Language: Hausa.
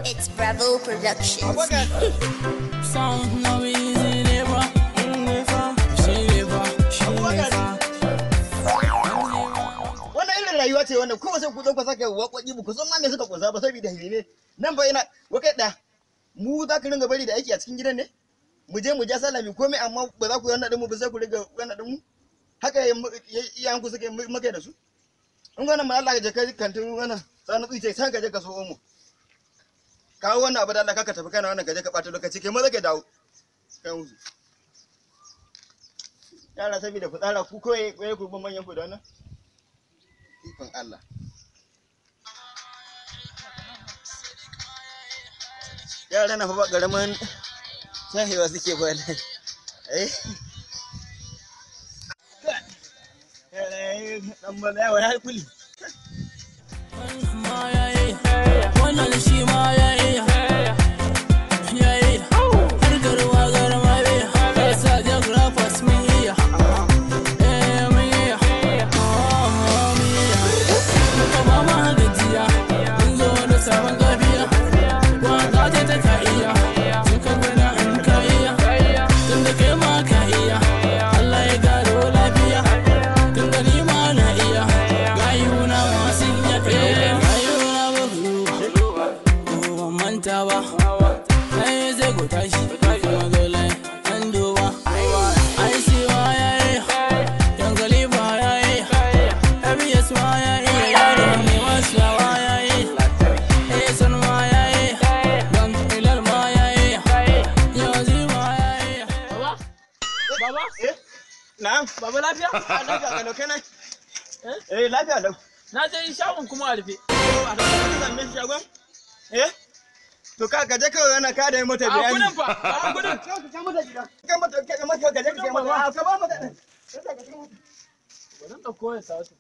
It's Bravo Productions. Sound no easy never. Wannan irin rayuwa ce wannan kuma sai ku zo ku sake waƙoƙi ku san ma me suka kunsa ba saboda hime nan ba ina wakai da mu za ka ringa bari da aiki a cikin gidan ne mu je mu ja salami komai amma ba za ku yi wannan din mu ba sai ku riga wannan din mu haka iyayen ku suke maka da su in wannan ma Allah ya je kai kantin wannan sanu tsice sai ka je ka so mu kawo wannan abu da Allah ka tafi kana wannan ka je ka bata lokaci kai maza ka dawo kai musu yara saboda fitsara ku koyi ku ban manyan ku da wannan ikon Allah yara na fa ba garaman shahewa suke ba ne dan ba ya wani kuli wannan shi ma yayi har garwa garma bai sa geographers mun iya sabon gafiya waka ce ta ka iya duka gwada in ka iya tun da kai ma ka iya Allah ya gado lafiya tun da ni ma na iya gayuna masu iya gayuna ba ku manta ba ai zai go tashi kuma dole an duba ai siwa yayi yan galiba yayi abiyas ma yayi yaro ne wasawa yayi Baba? Na'am. Baba lafiya? Lafiya kalau kai nan. Lafiya lau. Na je shagon kuma a rufe. A da ka same shi shagon? To ka je kawai wannan ka da yi mata bayani. A kudin fa, a kudin. Ka mata gida. Ka mata ka mata ka je ka mata. Ka ba mata. Wannan da koyar sa wasu.